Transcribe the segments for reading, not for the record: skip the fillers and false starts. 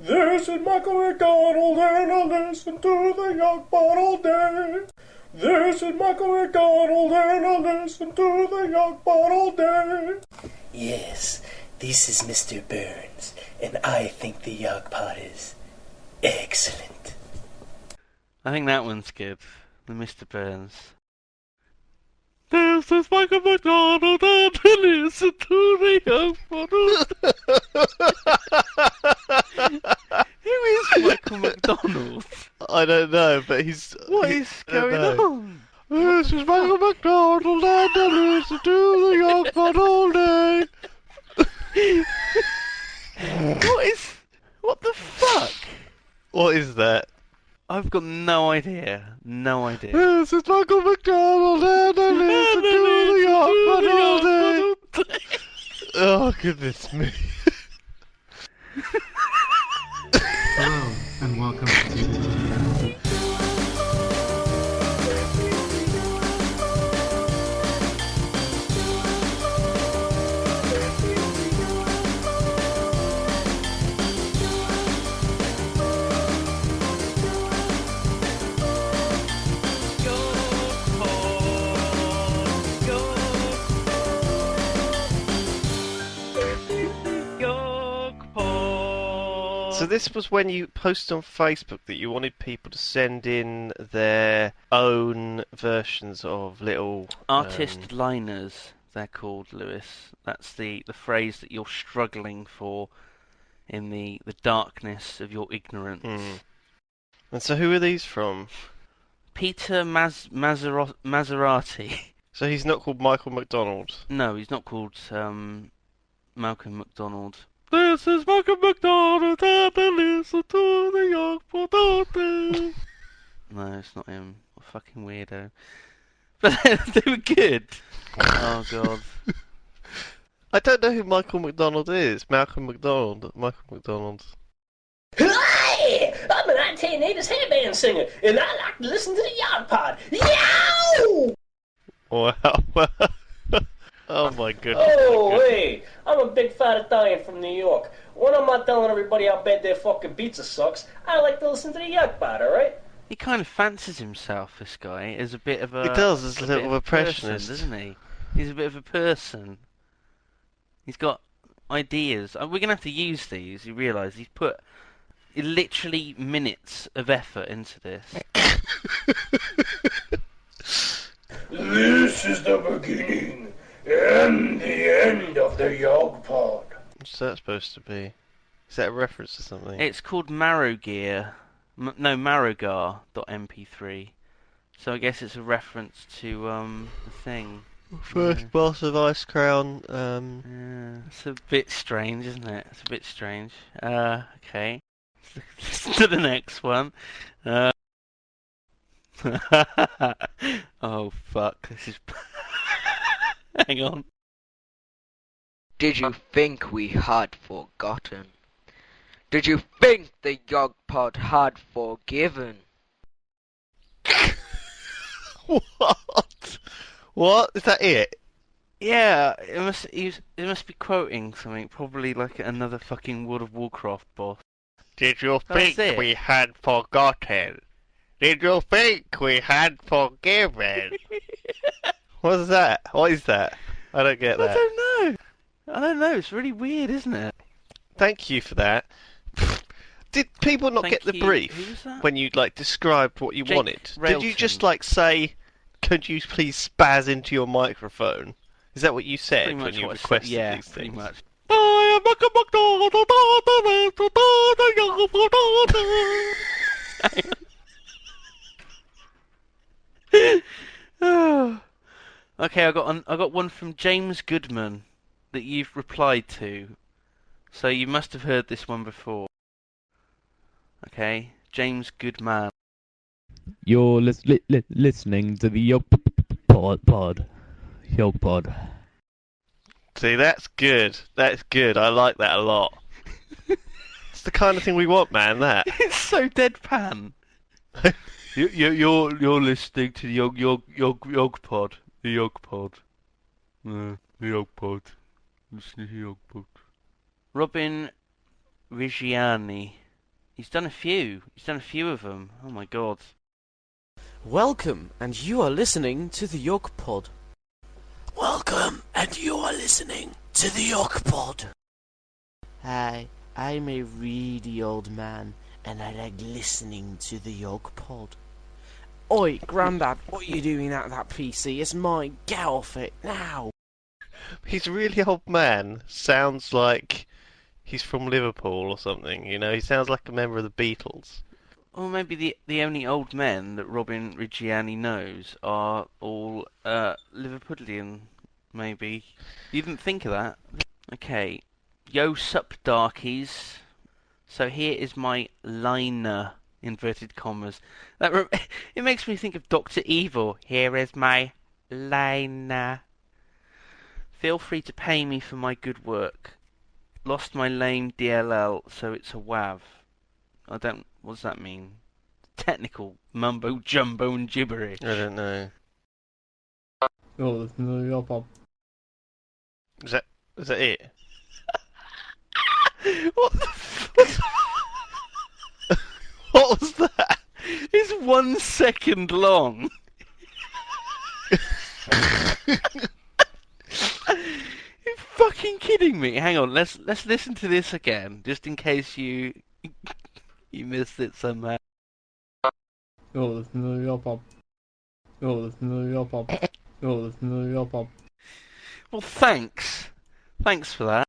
This is Michael MacDonald and I listen to the YoGPoD all day. This is Michael MacDonald and I listen to the YoGPoD all day. Yes, this is Mr. Burns, and I think the YoGPoD is excellent. I think that one's good. The Mr. Burns. This is Michael MacDonald and I listen to the YoGPoD. Who is Michael MacDonald? I don't know, but he's... What is going on? This is Michael MacDonald and I listen to the YoGPoD all day. What the fuck? What is that? I've got no idea. No idea. This is Michael MacDonald and I listen to the YoGPoD all day. Oh, goodness me. Hello, and welcome to... So this was when you posted on Facebook that you wanted people to send in their own versions of little... Artist liners, they're called, Lewis. That's the phrase that you're struggling for in the darkness of your ignorance. And so who are these from? Peter Maserati. So he's not called Michael MacDonald? No, he's not called Malcolm MacDonald. This is Malcolm MacDonald and I listen to the YoGPoD all day. No, it's not him. A fucking weirdo. But they were good. Oh, God. I don't know who Michael MacDonald is. Malcolm MacDonald. Michael MacDonald. Hi! I'm a 1980s hairband singer, and I like to listen to the YoGPoD. Yow! Wow. Oh my goodness. Oh, hey, I'm a big fat Italian from New York. When I'm not telling everybody how bad their fucking pizza sucks, I like to listen to the YoGPoD, alright? He kind of fancies himself, this guy, as a bit of a... He does, as a little impressionist. Doesn't he? He's a bit of a person. He's got ideas. We're going to have to use these, you realise. He's put literally minutes of effort into this. This is the beginning and the end of the YoGPoD. What's that supposed to be? Is that a reference to something? It's called Marrowgear. Marrowgar.mp3. So I guess it's a reference to the thing. First boss of Ice Crown. Yeah, it's a bit strange, isn't it? It's a bit strange. Okay. Listen to the next one. Oh fuck! This is. Hang on. Did you think we had forgotten? Did you think the YoGPoD had forgiven? What? What? Is that it? Yeah, it must be quoting something, probably like another fucking World of Warcraft boss. Did you That's think it. we had forgotten? Did you think we had forgiven? What is that? What is that? I don't get that. I don't know. It's really weird, isn't it? Thank you for that. Did people not Thank get the you. brief Who was that? when you described what you Jake wanted? Did you Railton. just say, "Could you please spaz into your microphone"? Is that what you said Pretty when much you what I said, requested yeah, these pretty things? much. Okay, I got one from James Goodman that you've replied to. So you must have heard this one before. Okay, James Goodman. You're listening to the YoGPoD. YoGPoD. See, that's good. That's good. I like that a lot. It's the kind of thing we want, man. That. It's so deadpan. You're listening to the YoGPoD. The YoGPoD. The YoGPoD. Listen to the YoGPoD. Robin Reggiani. He's done a few. He's done a few of them. Oh my god. Welcome, and you are listening to the YoGPoD. Welcome, and you are listening to the YoGPoD. Hi, I'm a really old man, and I like listening to the YoGPoD. Oi, Grandad, what are you doing at that PC? It's mine. Get off it now. He's a really old man. Sounds like he's from Liverpool or something. You know, he sounds like a member of the Beatles. Or maybe the only old men that Robin Reggiani knows are all Liverpudlian, maybe. You didn't think of that? Okay. Yo sup darkies. So here is my liner, inverted commas. It makes me think of Dr. Evil. Here is my liner. Feel free to pay me for my good work. Lost my lame DLL, so it's a WAV. What does that mean? Technical mumbo jumbo and gibberish. I don't know. You're listening to the YoGPoD. Is that it? What the fuck? What was that? It's 1 second long. You're fucking kidding me. Hang on, let's listen to this again, just in case you missed it somehow. You're listening to the YoGPoD. You're listening to the YoGPoD. You're listening to the YoGPoD. Well, thanks for that.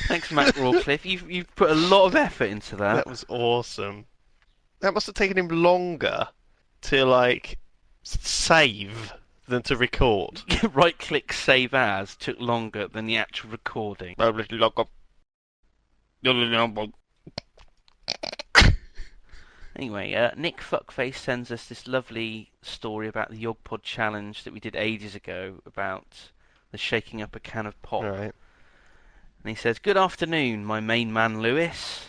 Thanks, Matt Rawcliffe. You've put a lot of effort into that. That was awesome. That must have taken him longer to, like, save than to record. Right-click save as took longer than the actual recording. Anyway, Nick Fuckface sends us this lovely story about the YoGPod challenge that we did ages ago about the shaking up a can of pop. Right. And he says, "Good afternoon, my main man Lewis.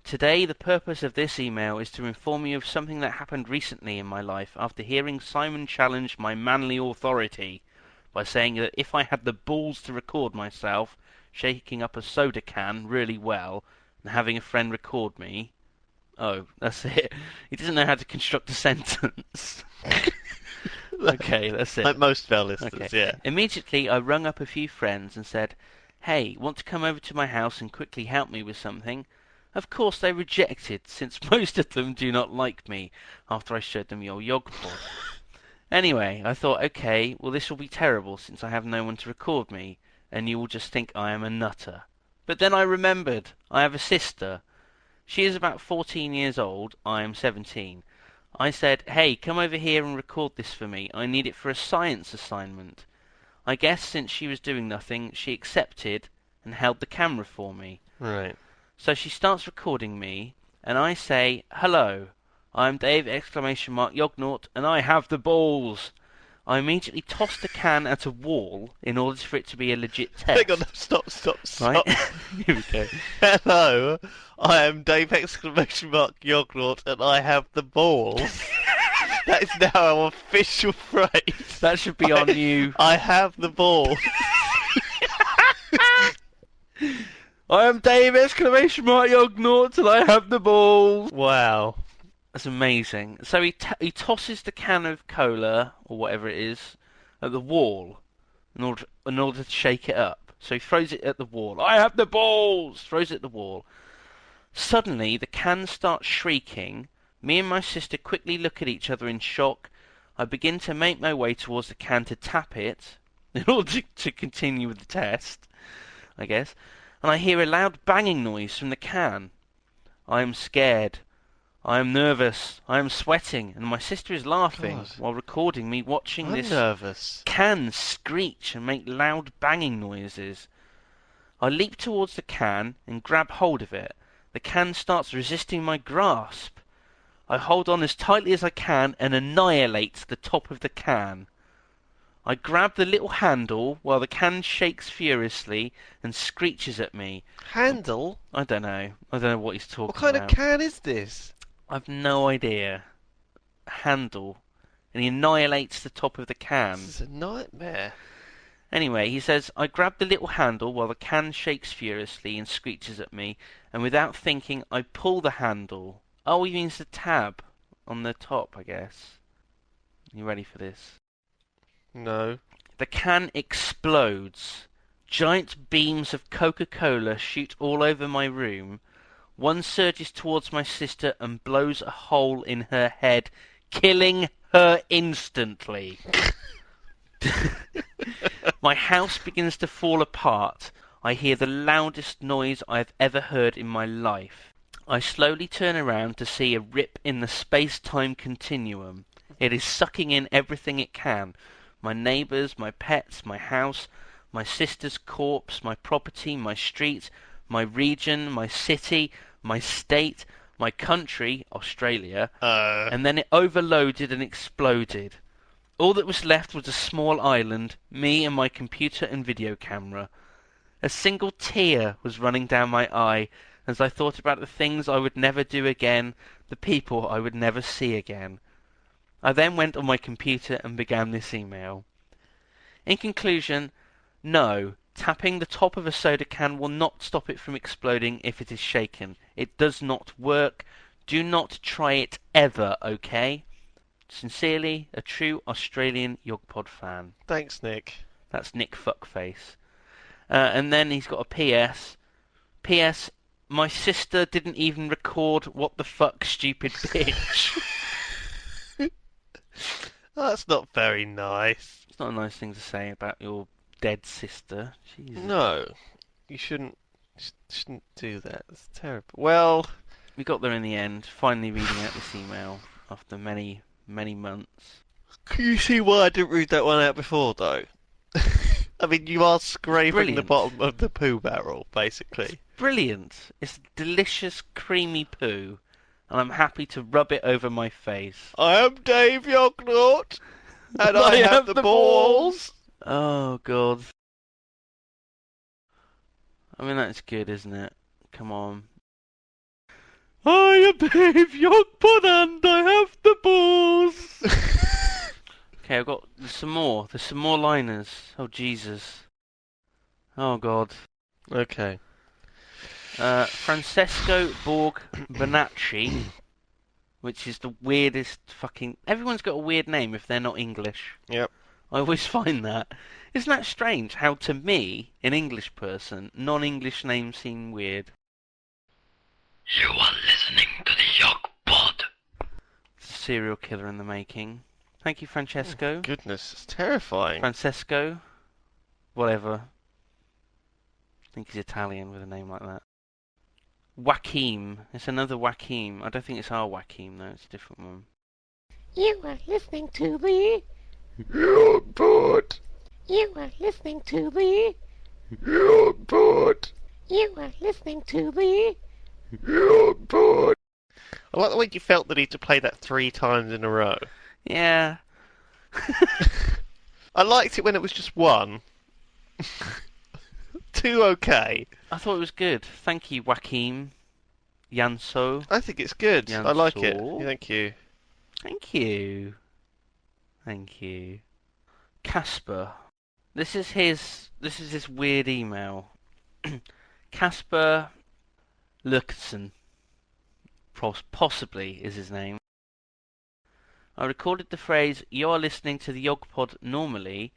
Today, the purpose of this email is to inform you of something that happened recently in my life after hearing Simon challenge my manly authority by saying that if I had the balls to record myself shaking up a soda can really well and having a friend record me..." Oh, that's it. He doesn't know how to construct a sentence. Okay, that's it. Like most of our listeners, Okay. yeah. Immediately, I rung up a few friends and said, "Hey, want to come over to my house and quickly help me with something?" Of course, they rejected, since most of them do not like me, after I showed them your YoGPod. Anyway, I thought, okay, well this will be terrible, since I have no one to record me, and you will just think I am a nutter. But then I remembered, I have a sister. She is about 14 years old, I am 17. I said, "Hey, come over here and record this for me. I need it for a science assignment." I guess since she was doing nothing, she accepted and held the camera for me. Right. So she starts recording me, and I say, "Hello, I'm Dave Yognort, and I have the balls." I immediately tossed the can at a wall in order for it to be a legit test. Hang on, stop. Right? Here we go. Hello, I am Dave Yognort, and I have the balls. That is now our official phrase. That should be our new... I have the balls. I am Dave Yognort, and I have the balls. Wow. That's amazing. So he tosses the can of cola, or whatever it is, at the wall in order to shake it up. So he throws it at the wall. "I have the balls!" Throws it at the wall. Suddenly, the can starts shrieking. Me and my sister quickly look at each other in shock. I begin to make my way towards the can to tap it, in order to continue with the test, I guess. And I hear a loud banging noise from the can. I am scared. I am nervous, I am sweating, and my sister is laughing God. while recording me watching I'm this nervous. can screech and make loud banging noises. I leap towards the can and grab hold of it. The can starts resisting my grasp. I hold on as tightly as I can and annihilate the top of the can. I grab the little handle while the can shakes furiously and screeches at me. Handle? I don't know what he's talking What kind about. of can is this? I've no idea. Handle. And he annihilates the top of the can. This is a nightmare. Anyway, he says, I grab the little handle while the can shakes furiously and screeches at me, and without thinking, I pull the handle. Oh, he means the tab on the top, I guess. You ready for this? No. The can explodes. Giant beams of Coca-Cola shoot all over my room. One surges towards my sister and blows a hole in her head, killing her instantly. My house begins to fall apart. I hear the loudest noise I have ever heard in my life. I slowly turn around to see a rip in the space-time continuum. It is sucking in everything it can. My neighbours, my pets, my house, my sister's corpse, my property, my street, my region, my city, my state, my country, Australia, and then it overloaded and exploded. All that was left was a small island, me and my computer and video camera. A single tear was running down my eye as I thought about the things I would never do again, the people I would never see again. I then went on my computer and began this email. In conclusion, no, tapping the top of a soda can will not stop it from exploding if it is shaken. It does not work. Do not try it ever, okay? Sincerely, a true Australian YoGPod fan. Thanks, Nick. That's Nick Fuckface. And then he's got a PS. PS, my sister didn't even record what the fuck, stupid bitch. That's not very nice. It's not a nice thing to say about your dead sister. Jesus. No, you shouldn't do that. It's terrible. Well, we got there in the end, finally reading out this email after many, many months. Can you see why I didn't read that one out before, though? I mean, you are scraping the bottom of the poo barrel, basically. It's brilliant. It's delicious, creamy poo, and I'm happy to rub it over my face. I am Dave Yognort, and I have the balls. Oh, God. I mean, that's good, isn't it? Come on. I am Dave Yognort, and I have the balls. Okay, I've got some more. There's some more liners. Oh, Jesus. Oh, God. Okay. Francesco Borg Bonacci, which is the weirdest fucking... Everyone's got a weird name if they're not English. Yep. I always find that. Isn't that strange how, to me, an English person, non-English names seem weird? You are listening to the YoGPoD. It's a serial killer in the making. Thank you, Francesco. Oh, goodness, it's terrifying. Francesco. Whatever. I think he's Italian with a name like that. Joaquim. It's another Joaquim. I don't think it's our Joaquim, though. It's a different one. You are listening to the YoGPoD. You are listening to the YoGPoD. You are listening to the YoGPoD. I like the way you felt the need to play that 3 times in a row. Yeah. I liked it when it was just 1. 2, okay. I thought it was good. Thank you, Joaquim. Yanso. I think it's good. Yanso. I like it. Thank you. Thank you. Thank you. Casper. This is his weird email. Casper Lurkson. Possibly is his name. I recorded the phrase, "You are listening to the YoGPoD normally,"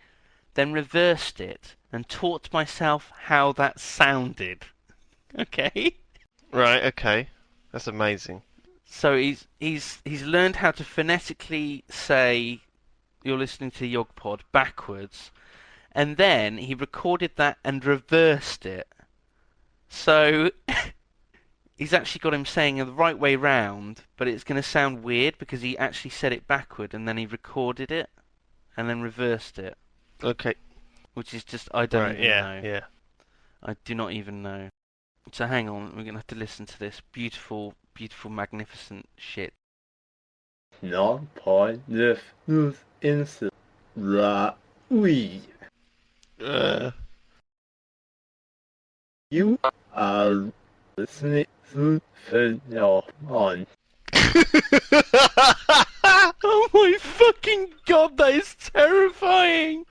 then reversed it and taught myself how that sounded. Okay? Right, okay. That's amazing. So he's learned how to phonetically say, "You're listening to the YoGPoD" backwards, and then he recorded that and reversed it. So he's actually got him saying it the right way round, but it's going to sound weird because he actually said it backward and then he recorded it and then reversed it. Okay. Which is just, I don't even know. Yeah. I do not even know. So hang on, we're going to have to listen to this beautiful, beautiful, magnificent shit. Non-positive instant. We. You are listening to phenomenon. Oh my fucking god, that is terrifying!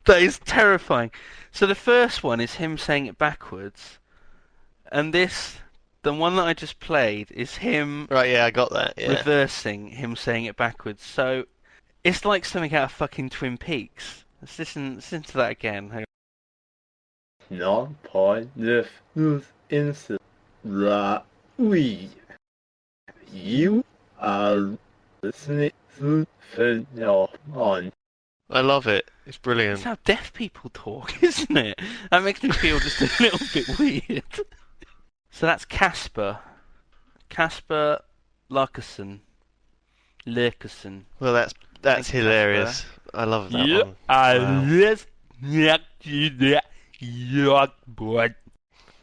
That is terrifying. So the first one is him saying it backwards, and the one that I just played, is him Right, yeah, I got that. Yeah. reversing him saying it backwards. So it's like something out of fucking Twin Peaks. Let's listen to that again. Hang on. You are listening to phenomenon. I love it. It's brilliant. That's how deaf people talk, isn't it? That makes me feel just a little bit weird. So that's Casper. Casper Larkerson. Well, that's Thank you, hilarious. Casper. I love that one. Wow.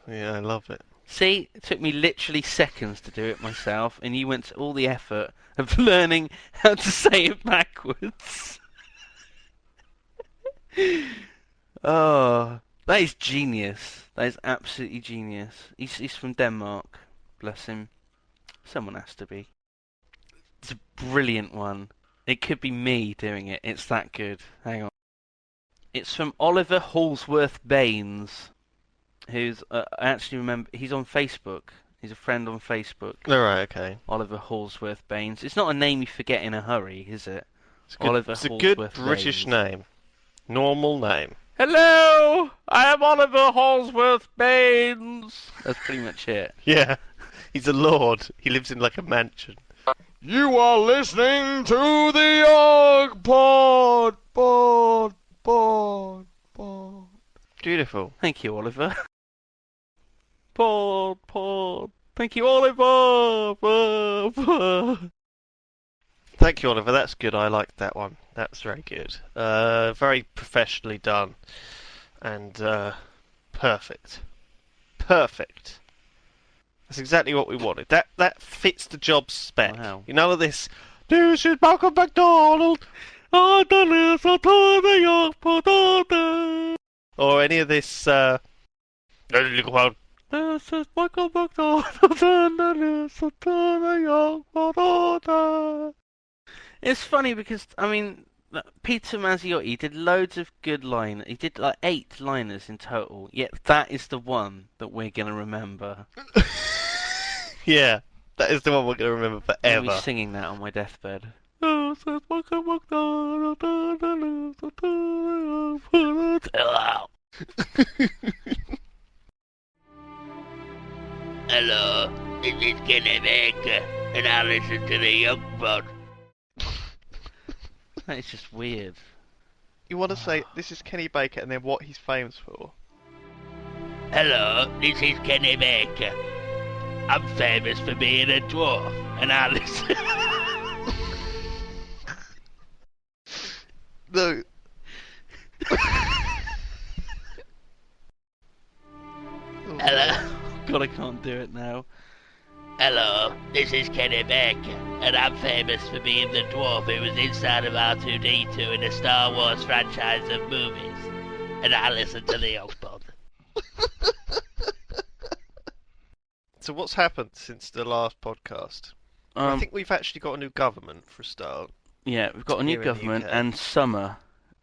Yeah, I love it. See, it took me literally seconds to do it myself, and you went to all the effort of learning how to say it backwards. Oh, that is genius. That is absolutely genius. He's from Denmark. Bless him. Someone has to be. It's a brilliant one. It could be me doing it. It's that good. Hang on. It's from Oliver Halsworth Baines, who's I actually remember, he's on Facebook. He's a friend on Facebook. All right, okay. Oliver Halsworth Baines. It's not a name you forget in a hurry, is it? It's a good British name. Normal name. Hello, I am Oliver Halsworth Baines. That's pretty much it. Yeah, he's a lord. He lives in like a mansion. You are listening to the YoGPoD. Pod. Beautiful. Thank you, Oliver. Pod. Thank you, Oliver. Thank you, Oliver. That's good. I liked that one. That's very good. Very professionally done. And perfect. Perfect. That's exactly what we wanted. That fits the job spec. Wow. You know this. This is Malcolm MacDonald. Or any of this. This is Michael MacDonald. It's funny because, I mean, Peter Mazziotti did loads of good liners. He did like 8 liners in total. Yet that is the one that we're going to remember. Yeah, that is the one we're going to remember forever. I'll be singing that on my deathbed. Hello, this is Kenny Baker, and I listen to the YoGPoD. That is just weird. You want to say, this is Kenny Baker, and then what he's famous for? Hello, this is Kenny Baker. I'm famous for being a dwarf, and I listen... No. Hello. God, I can't do it now. Hello, this is Kenny Baker, and I'm famous for being the dwarf who was inside of R2-D2 in the Star Wars franchise of movies, and I listen to the YoGPoD. So what's happened since the last podcast? I think we've actually got a new government for a start. Yeah, we've got a new government, and summer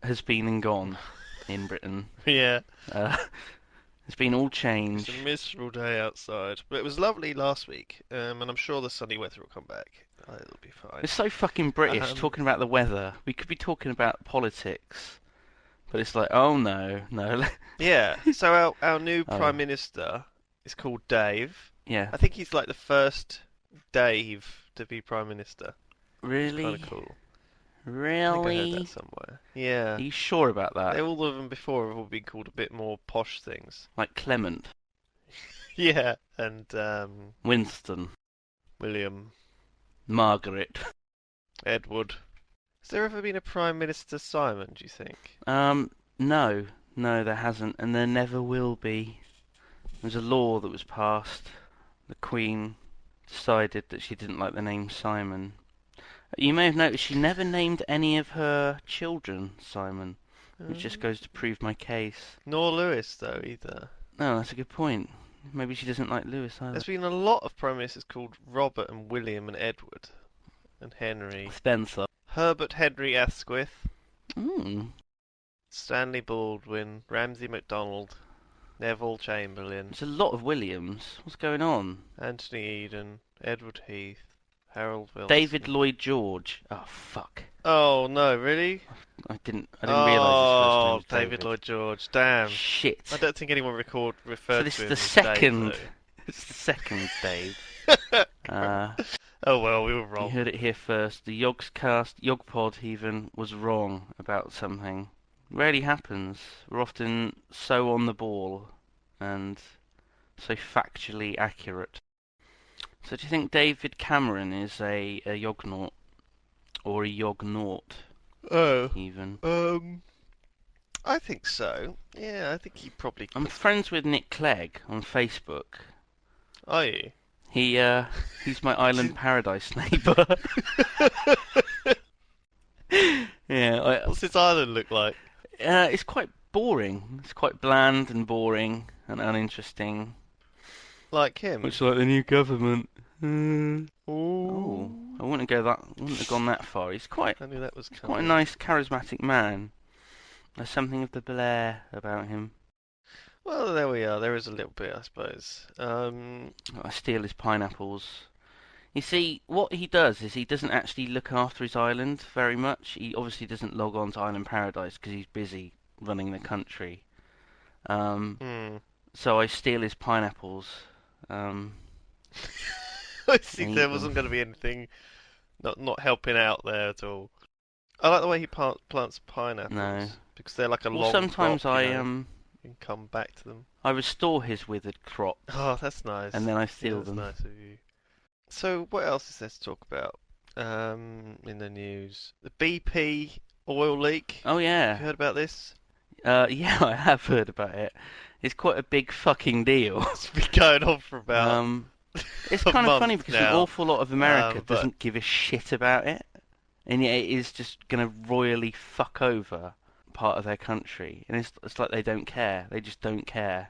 has been and gone in Britain. Yeah. It's been all changed. It's a miserable day outside, but it was lovely last week, and I'm sure the sunny weather will come back. It'll be fine. It's so fucking British talking about the weather. We could be talking about politics, but it's like, oh no. Yeah. So our new Prime Minister is called Dave. Yeah. I think he's like the first Dave to be Prime Minister. Really? Kind of cool. Really? I think I heard that somewhere. Yeah. Are you sure about that? All of them before have all been called a bit more posh things. Like Clement. Yeah, and Winston. William. Margaret. Edward. Has there ever been a Prime Minister Simon, do you think? No, there hasn't, and there never will be. There's a law that was passed. The Queen decided that she didn't like the name Simon. You may have noticed she never named any of her children Simon, which just goes to prove my case. Nor Lewis, though, either. No, that's a good point. Maybe she doesn't like Lewis either. There's been a lot of Prime Ministers called Robert and William and Edward. And Henry. Spencer. Herbert Henry Asquith. Stanley Baldwin, Ramsay MacDonald, Neville Chamberlain, There's a lot of Williams. What's going on? Anthony Eden, Edward Heath, Harold Wilson. David Lloyd George. Oh fuck! Oh no, really? I didn't realise his first name was David Lloyd George. Damn. Shit. I don't think anyone referred So this to is him the as second. Dave, It's the second Dave. oh well, we were You wrong. heard it here first. The YoGPod even was wrong about something. Rarely happens. We're often so on the ball and so factually accurate. So do you think David Cameron is a Yognaut? Or a Yognaut, Oh. even? I think so. Yeah, I think he probably. I'm friends with Nick Clegg on Facebook. Are you? He's my Island Paradise neighbour. Yeah. What's his island look like? It's quite boring. It's quite bland and boring and uninteresting. Like him? Much like the new government. Ooh. Oh, I wouldn't have gone that far. He's quite I knew that was quite a nice, charismatic man. There's something of the Blair about him. Well, there we are. There is a little bit, I suppose. I steal his pineapples. You see, what he does is he doesn't actually look after his island very much. He obviously doesn't log on to Island Paradise because he's busy running the country. So I steal his pineapples. I think there wasn't going to be anything not helping out there at all. I like the way he plants pineapples. No. Because they're like a Well, long sometimes crop, I you know, you can come back to them. I restore his withered crops. Oh, that's nice. And then I steal them. That's nice of you. So, what else is there to talk about in the news? The BP oil leak. Oh yeah. Have you heard about this? Yeah, I have heard about it. It's quite a big fucking deal. It's been going on for about. It's a kind of month funny because now. an awful lot of America But- doesn't give a shit about it, and yet it is just going to royally fuck over part of their country, and it's like they don't care. They just don't care.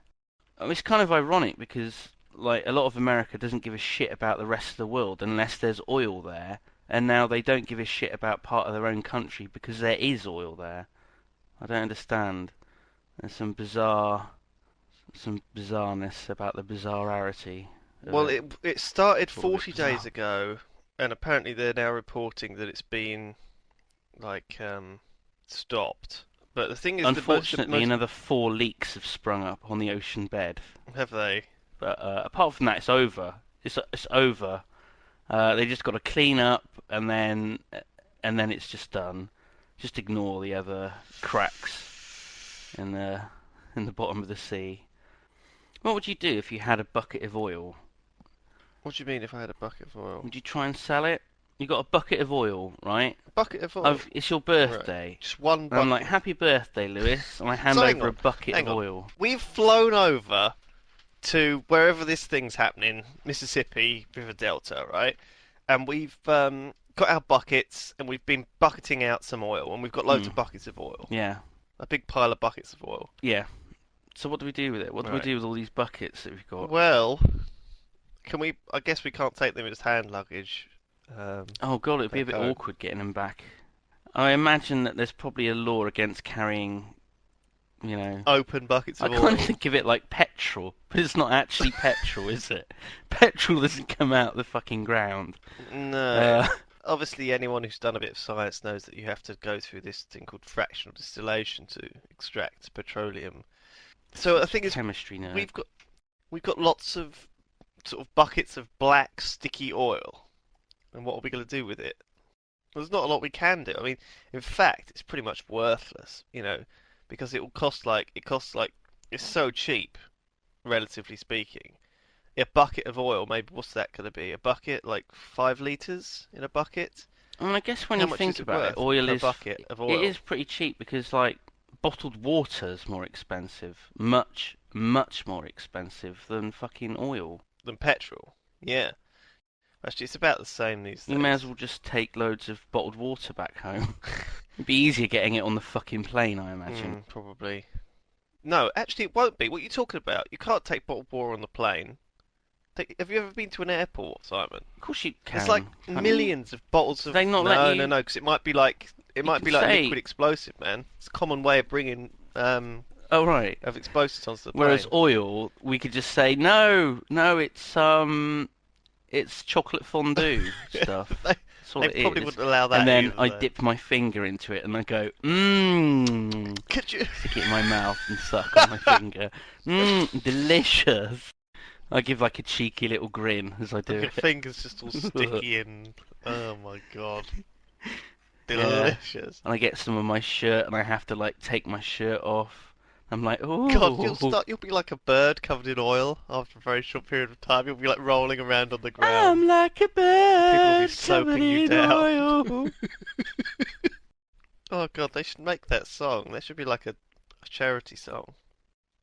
I mean, it's kind of ironic because like a lot of America doesn't give a shit about the rest of the world unless there's oil there, and now they don't give a shit about part of their own country because there is oil there. I don't understand. There's some bizarreness about the bizarrarity. Well, it started It's all a bit 40 days bizarre. ago, and apparently they're now reporting that it's been like stopped. But the thing is, Unfortunately, another 4 leaks have sprung up on the ocean bed. have they? But apart from that, it's over. It's over. They just got to clean up, and then it's just done. Just ignore the other cracks in the bottom of the sea. What would you do if you had a bucket of oil? What do you mean if I had a bucket of oil? Would you try and sell it? You got a bucket of oil, right? A bucket of oil? It's your birthday. Right. Just one And bucket. I'm like, happy birthday, Lewis. And I hand So hang over a on, bucket hang of on. oil. We've flown over to wherever this thing's happening, Mississippi River Delta, right? And we've got our buckets, and we've been bucketing out some oil, and we've got loads of buckets of oil. Yeah. A big pile of buckets of oil. Yeah. So what do we do with it? What do we Right. do with all these buckets that we've got? Well, can we? I guess we can't take them as hand luggage. Oh god, it'd be a bit home. awkward getting them back. I imagine that there's probably a law against carrying, you know... Open buckets I of oil. kind of think of it like petrol, but it's not actually petrol, is it? Petrol doesn't come out the fucking ground. No. Obviously, anyone who's done a bit of science knows that you have to go through this thing called fractional distillation to extract petroleum. So the thing is, chemistry nerd. we've got lots of sort of buckets of black sticky oil, and what are we going to do with it? There's not a lot we can do. I mean, in fact, it's pretty much worthless, you know, because it costs like it's so cheap, relatively speaking. A bucket of oil, maybe what's that going to be? A bucket, like 5 litres in a bucket? I mean, I guess when How you much think is it about worth it, oil per is bucket of oil? it is pretty cheap because like bottled water's more expensive, much more expensive than fucking oil. Than petrol. Yeah. Actually, it's about the same these days. You may as well just take loads of bottled water back home. It'd be easier getting it on the fucking plane, I imagine. Probably. No, actually, it won't be. What are you talking about? You can't take bottled water on the plane. Have you ever been to an airport, Simon? Of course you can. There's like can't you? millions of bottles of. They not no, let you- no, because it might be like It might be like liquid explosive, man. It's a common way of bringing Oh right. of explosives onto the plane. Whereas oil, we could just say no, it's chocolate fondue stuff. That's all They it probably is. wouldn't allow that. And then either, I though. dip my finger into it and I go, Could you? stick it in my mouth and suck on my finger. Delicious. I give like a cheeky little grin as I do Your it. fingers just all sticky and oh my god, Yeah. delicious. And I get some of my shirt and I have to like take my shirt off. I'm like, oh. God, you'll be like a bird covered in oil after a very short period of time. You'll be like rolling around on the ground. I'm like a People will be bird soaping covered you in down. oil. Oh god, they should make that song. That should be like a charity song.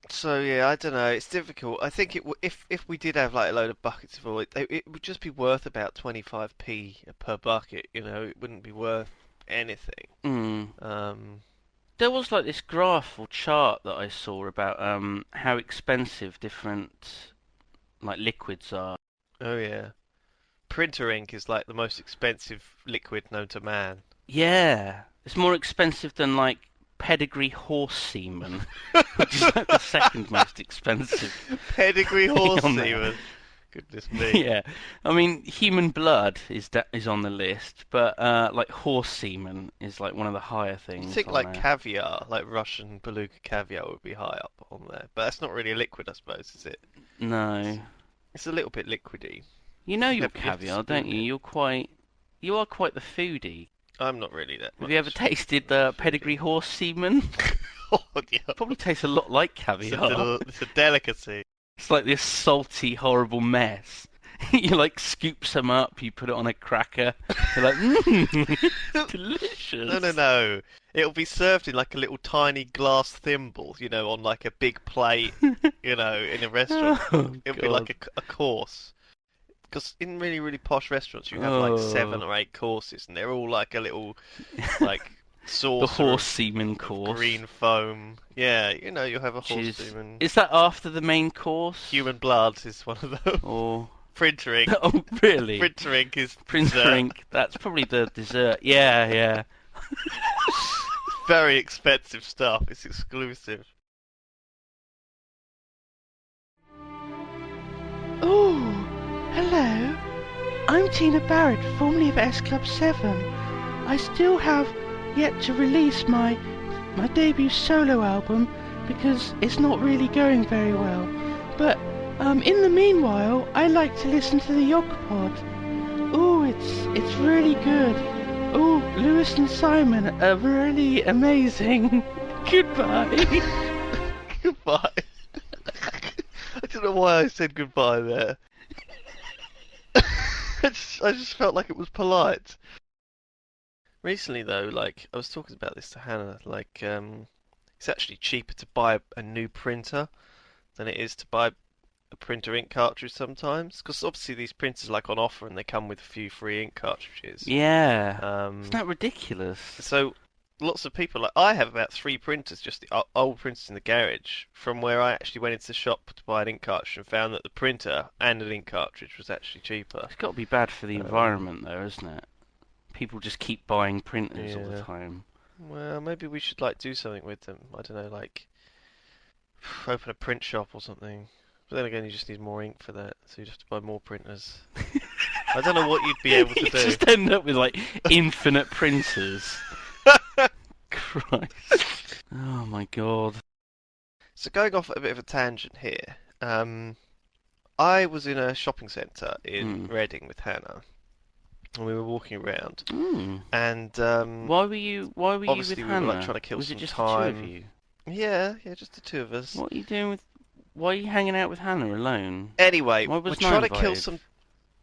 So yeah, I don't know. It's difficult. I think if we did have like a load of buckets of oil, it would just be worth about 25p per bucket. You know, it wouldn't be worth anything. There was like this graph or chart that I saw about how expensive different like liquids are. Oh yeah, printer ink is like the most expensive liquid known to man. Yeah, it's more expensive than like pedigree horse semen, which is like the second most expensive. Pedigree thing horse on there. semen. Goodness me. Yeah, I mean human blood is on the list, but like horse semen is like one of the higher things. You think on like there. caviar, like Russian beluga caviar would be high up on there, but that's not really a liquid, I suppose, is it? No, It's a little bit liquidy. you know your Have to caviar, spoon don't you? it. You are quite the foodie. I'm not really that. Have you ever tasted pedigree horse semen? Oh, yeah. Probably tastes a lot like caviar. It's a delicacy. It's like this salty, horrible mess. You like scoop some up, you put it on a cracker. You're like, delicious. No. It'll be served in like a little tiny glass thimble, you know, on like a big plate, you know, in a restaurant. Oh, It'll be God. like a course. Because in really, really posh restaurants, you have like 7 or 8 courses, and they're all like a little, like, The saucer horse of semen course. green foam. Yeah, you know, you'll have a Which horse is, semen. is that after the main course? Human blood is one of them. Or Printer ink. oh, really? Printer ink is Printer dessert. ink. That's probably the dessert. Yeah. Very expensive stuff. It's exclusive. Oh, hello. I'm Tina Barrett, formerly of S Club 7. I still have yet to release my debut solo album because it's not really going very well. But in the meanwhile, I like to listen to the YoGPoD. Oh, it's really good. Oh, Lewis and Simon are really amazing. Goodbye. Goodbye. I don't know why I said goodbye there. I just felt like it was polite. Recently, though, like, I was talking about this to Hannah, like, it's actually cheaper to buy a new printer than it is to buy a printer ink cartridge sometimes. Because obviously these printers are, like, on offer and they come with a few free ink cartridges. Yeah. Isn't that ridiculous? So, lots of people, like, I have about 3 printers, just the old printers in the garage, from where I actually went into the shop to buy an ink cartridge and found that the printer and an ink cartridge was actually cheaper. It's got to be bad for the environment, though, isn't it? People just keep buying printers all the Yeah. time. Well, maybe we should, like, do something with them. I don't know, like, open a print shop or something. But then again, you just need more ink for that, so you'd have to buy more printers. I don't know what you'd be able to You do. just end up with, like, infinite printers. Christ. Oh, my God. So going off a bit of a tangent here, I was in a shopping centre in Reading with Hannah, and we were walking around, and Why were you with obviously we Hannah? were like trying to kill Was some it just time. the two of you? Yeah, just the two of us. What are you doing with? Why are you hanging out with Hannah alone? Anyway, Why we're was trying to Nine kill invited? some.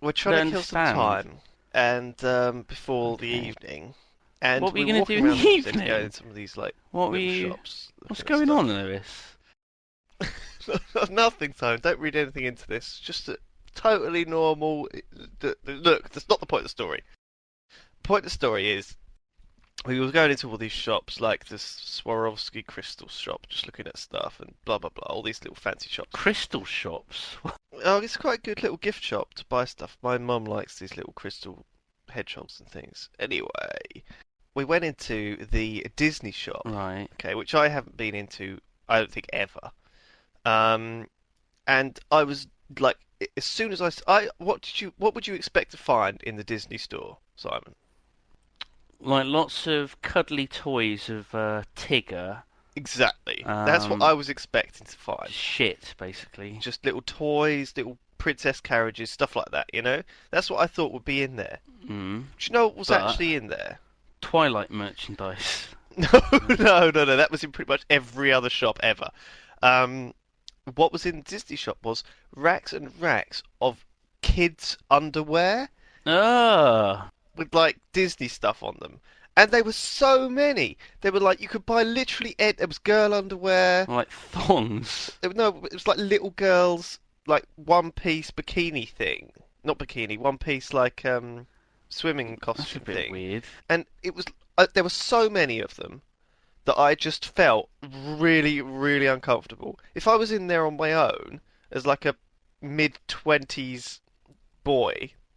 We're trying to kill some understand. time, and before the Okay. evening. And What were you we gonna walking do in around the shopping centre, evening? Going to some of these like What were little you? shops. What's looking going at on, Lewis? stuff. Nothing, Simon. Don't read anything into this. Just a totally normal. Look, that's not the point of the story. The point of the story is we were going into all these shops, like the Swarovski crystal shop, just looking at stuff and blah blah blah. All these little fancy shops. Crystal shops. Oh, it's quite a good little gift shop to buy stuff. My mum likes these little crystal hedgehogs and things. Anyway, we went into the Disney shop, Right. okay, which I haven't been into, I don't think ever. And I was like, as soon as what would you expect to find in the Disney store, Simon? Like lots of cuddly toys of Tigger. Exactly. That's what I was expecting to find. Shit, basically. Just little toys, little princess carriages, stuff like that, you know? That's what I thought would be in there. Mm. Do you know what was actually in there? Twilight merchandise. No. That was in pretty much every other shop ever. What was in the Disney shop was racks and racks of kids' underwear. Ah. With like Disney stuff on them. And there were so many. They were like, you could buy literally, there was girl underwear. Like thongs. No, it was like little girls, like one-piece bikini thing. Not bikini, one-piece like swimming costume That's a bit thing. weird. And it was, there were so many of them that I just felt really, really uncomfortable. If I was in there on my own, as like a mid-20s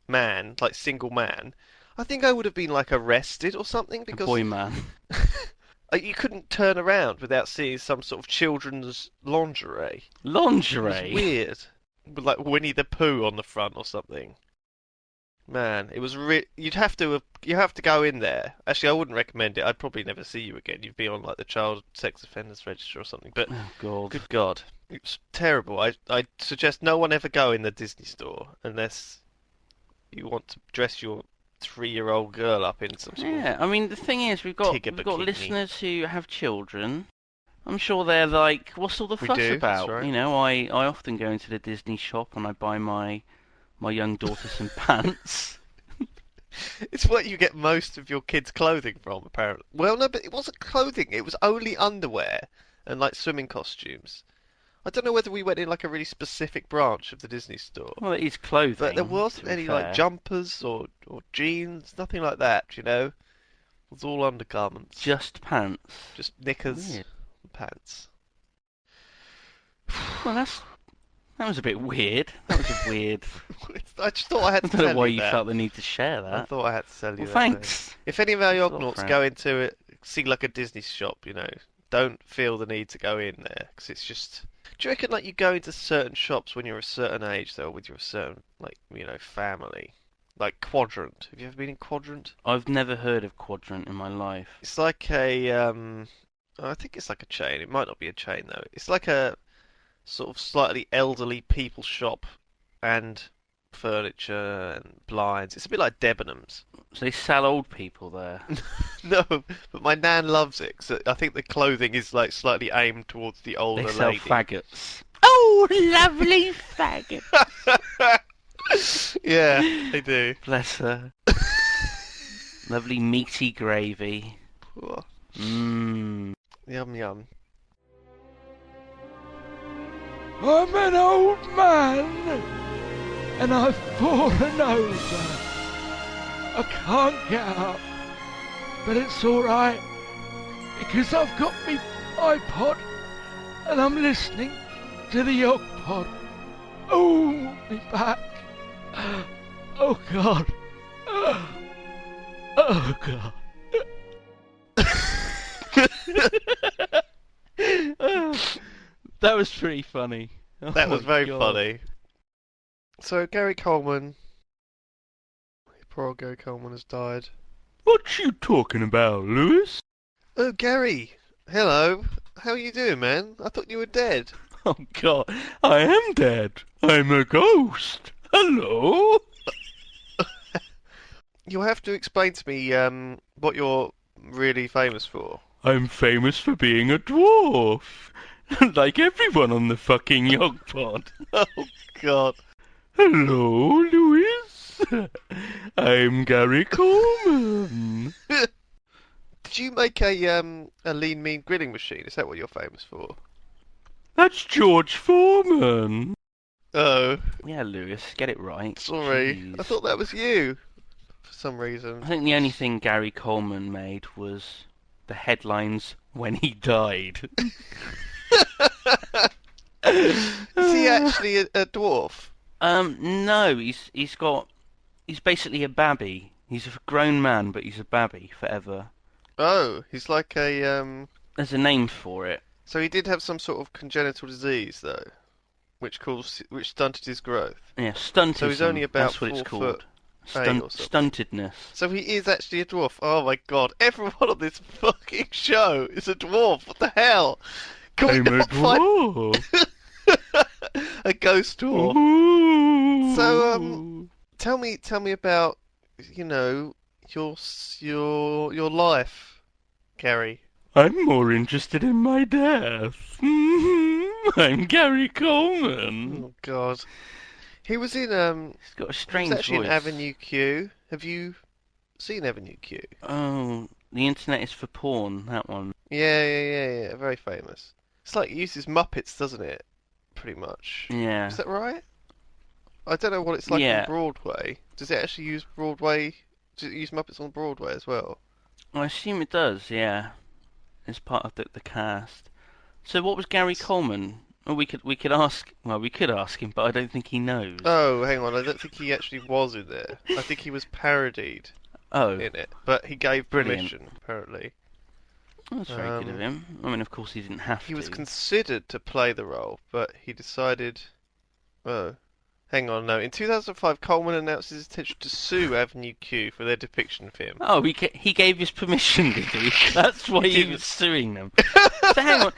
man, like single man, I think I would have been like arrested or something because A boy man. you couldn't turn around without seeing some sort of children's lingerie. Lingerie? It was weird. With like Winnie the Pooh on the front or something. Man, it was you have to go in there. Actually, I wouldn't recommend it. I'd probably never see you again. You'd be on like the child sex offenders register or something. But oh God, good God, it's terrible. I suggest no one ever go in the Disney store unless you want to dress your 3-year-old girl up in some sort Yeah, I mean the thing is, we've got bikini. listeners who have children. I'm sure they're like, what's all the We fuss do, about? that's right. You know, I often go into the Disney shop and I buy my young daughter some pants. It's what you get most of your kids' clothing from, apparently. Well, no, but it wasn't clothing. It was only underwear and like swimming costumes. I don't know whether we went in like a really specific branch of the Disney store. Well, it is clothing. But there wasn't any like jumpers or jeans, nothing like that, you know? It was all undergarments. Just pants. Just knickers Weird. and pants. Well, that was a bit weird. That was a weird... I just thought I had to I tell don't know why you that. felt the need to share that. I thought I had to tell you well, that. thanks. If any of our Sort of yognauts crap. go into it, see like a Disney shop, you know, don't feel the need to go in there, because it's just... Do you reckon like you go into certain shops when you're a certain age, though, with your certain, like, you know, family? Like Quadrant. Have you ever been in Quadrant? I've never heard of Quadrant in my life. It's like a, I think it's like a chain. It might not be a chain, though. It's like a sort of slightly elderly people shop and furniture and blinds. It's a bit like Debenhams. So they sell old people there? No, but my nan loves it. So I think the clothing is like slightly aimed towards the older They sell lady. faggots. Oh, lovely faggot. Yeah, they do. Bless her. Lovely meaty gravy. Mmm. Yum yum. I'm an old man, and I've fallen over. I can't get up, but it's alright, because I've got me iPod, and I'm listening to the YoGPoD. Oh, me back. Oh God. Oh God. That was pretty funny. Oh That was my very God. funny. So Gary Coleman, poor old Gary Coleman has died. What you talking about, Lewis? Oh, Gary. Hello. How are you doing, man? I thought you were dead. Oh God, I am dead. I'm a ghost. Hello? You'll have to explain to me what you're really famous for. I'm famous for being a dwarf. Like everyone on the fucking YoGPoD. Oh, God. Hello, Lewis. I'm Gary Coleman. Did you make a lean mean grilling machine? Is that what you're famous for? That's George Foreman. Oh. Yeah, Lewis, get it right. Sorry. Jeez. I thought that was you. For some reason. I think the only thing Gary Coleman made was the headlines when he died. Is he actually a dwarf? No, he's basically a babby. He's a grown man, but he's a babby forever. Oh, he's like a There's a name for it. So he did have some sort of congenital disease, though, which stunted his growth. Yeah, stuntism. So he's only about That's what it's 4 called. foot 8 or something. Stuntedness. So he is actually a dwarf. Oh my god! Everyone on this fucking show is a dwarf. What the hell? Can we I'm a not find dwarf. a ghost dwarf? Ooh. So tell me about your life, Gary. I'm more interested in my death. I'm Gary Coleman. Oh God. He was in He's got a he strange was actually voice. in Avenue Q. Have you seen Avenue Q? Oh, the internet is for porn. That one. Yeah. Very famous. It's like it uses Muppets, doesn't it? Pretty much. Yeah. Is that right? I don't know what it's like Yeah. on Broadway. Does it actually use Broadway? Does it use Muppets on Broadway as well? I assume it does. Yeah. It's part of the cast. So what was Gary Coleman? Well, we could ask. Well, we could ask him, but I don't think he knows. Oh, hang on. I don't think he actually was in there. I think he was parodied in it, but he gave Brilliant. permission apparently. That's very good of him. I mean, of course, he didn't have to. He was considered to play the role, but he decided. Oh, hang on. No, in 2005, Coleman announced his intention to sue Avenue Q for their depiction of him. Oh, he gave his permission, did he? That's why he was suing them. So hang on,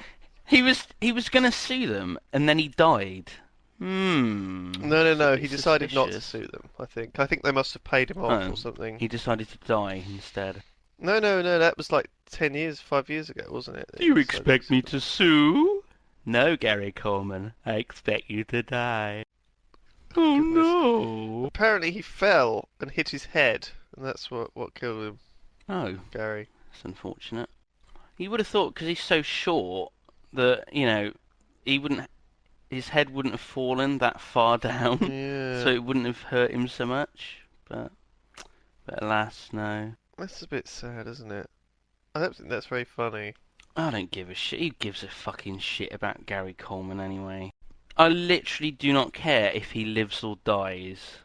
he was going to sue them, and then he died. No. He decided not to sue them. I think they must have paid him off or something. He decided to die instead. No. That was like 5 years ago, wasn't it? Do you expect me to sue? No, Gary Coleman. I expect you to die. Oh no! Apparently he fell and hit his head, and that's what killed him. Oh, Gary. That's unfortunate. You would have thought, because he's so short, that his head wouldn't have fallen that far down, Yeah. so it wouldn't have hurt him so much. But alas, no. That's a bit sad, isn't it? I don't think that's very funny. I don't give a shit. Who gives a fucking shit about Gary Coleman anyway? I literally do not care if he lives or dies.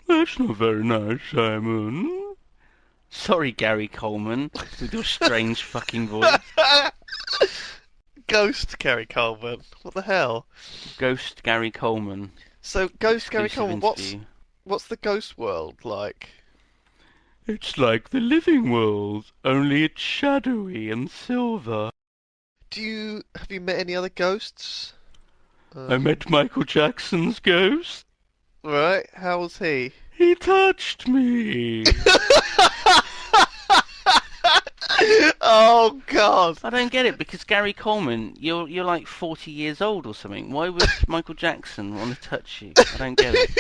That's not very nice, Simon. Sorry, Gary Coleman, with your strange fucking voice. Ghost Gary Coleman. What the hell? Ghost Gary Coleman. So, Ghost Gary Exclusive Coleman, interview. what's the ghost world like? It's like the living world, only it's shadowy and silver. Have you met any other ghosts? I met Michael Jackson's ghost. Right, how was he? He touched me. Oh God! I don't get it, because Gary Coleman, you're like 40 years old or something. Why would Michael Jackson want to touch you? I don't get it.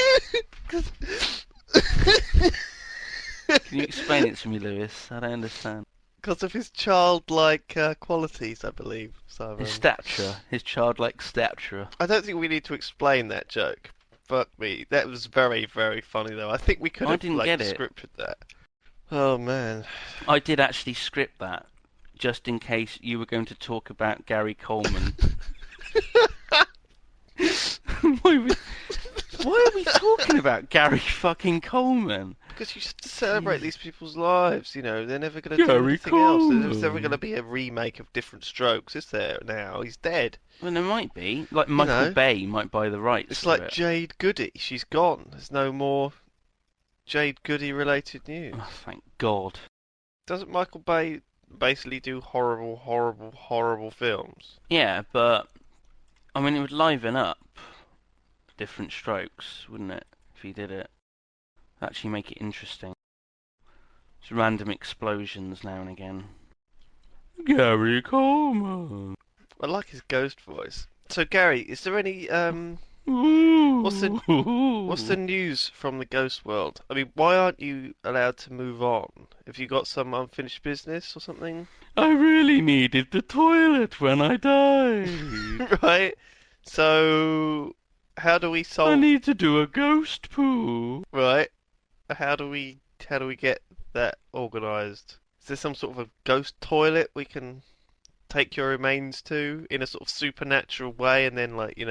Can you explain it to me, Lewis? I don't understand. Because of his childlike qualities, I believe, Simon. His stature, his childlike stature. I don't think we need to explain that joke. Fuck me. That was very, very funny, though. I think we could have get it. scripted that. Oh, man. I did actually script that, just in case you were going to talk about Gary Coleman. Why are we talking about Gary fucking Coleman? Because you have to celebrate these people's lives, They're never going to do Gary anything else. There's Coleman. never going to be a remake of Different Strokes, is there, now? He's dead. Well, there might be. Like, Michael Bay might buy the rights It's to like it. Jade Goody. She's gone. There's no more Jade Goody-related news. Oh, thank God. Doesn't Michael Bay basically do horrible, horrible, horrible films? Yeah, but, I mean, it would liven up Different Strokes, wouldn't it, if he did it? Actually make it interesting. Just random explosions now and again. Gary Coleman. I like his ghost voice. So, Gary, is there any, Ooh. what's the news from the ghost world? I mean, why aren't you allowed to move on? Have you got some unfinished business or something? I really needed the toilet when I died. Right? So, how do we solve... I need to do a ghost poo. Right? How do we get that organised? Is there some sort of a ghost toilet we can take your remains to in a sort of supernatural way and then, like,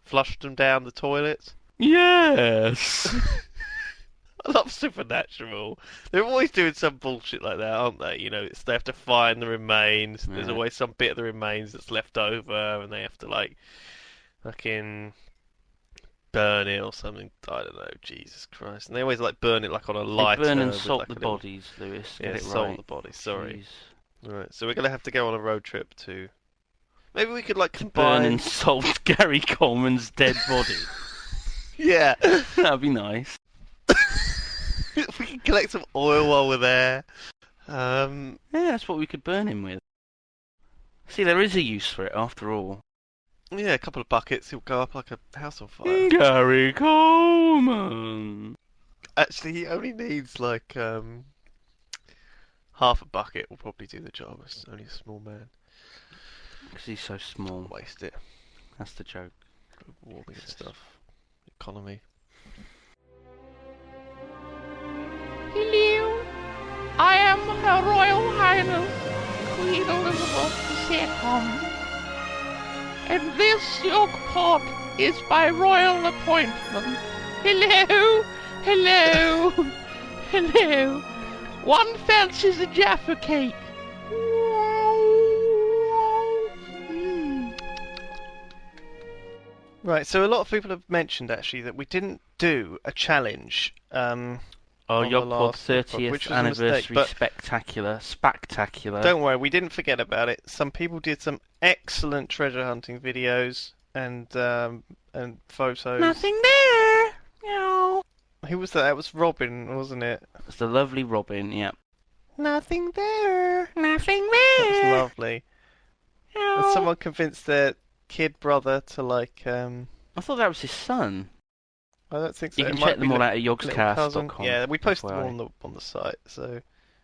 flush them down the toilet? Yes. I love Supernatural. They're always doing some bullshit like that, aren't they? You know, they have to find the remains. There's always some bit of the remains that's left over, and they have to like fucking burn it or something. I don't know. Jesus Christ! And they always like burn it like on a lighter. Burn and with, salt like, the little... bodies, Lewis. Yeah, Get it salt right. the bodies. Sorry. Jeez. Right. So we're gonna have to go on a road trip to. Maybe we could like To combine. burn and salt Gary Coleman's dead body. Yeah. That'd be nice. We can collect some oil while we're there. Yeah, that's what we could burn him with. See, there is a use for it after all. Yeah, a couple of buckets. He'll go up like a house on fire. Gary Coleman. Actually, he only needs like half a bucket. Will probably do the job. It's only a small man. Because he's so small. Waste it. That's the joke. Warming and stuff. Economy. Hello, I am Her Royal Highness Queen Elizabeth II, and this YoGPoD is by royal appointment. Hello, hello, hello. One fancies a Jaffa cake. Right, so a lot of people have mentioned actually that we didn't do a challenge. Our on the YoGPoD last YoGPoD, 30th which was a mistake, anniversary but spectacular. don't worry, we didn't forget about it. Some people did some excellent treasure hunting videos and photos. Nothing there. No. Who was that? That was Robin, wasn't it? It's the lovely Robin, yeah. Nothing there. Nothing That was there. lovely. No. And someone convinced their kid brother to like. I thought that was his son. I don't think so. You It can might check them be all out at little cousin. yogscast.com. Yeah, we posted them FYI. all on the site, so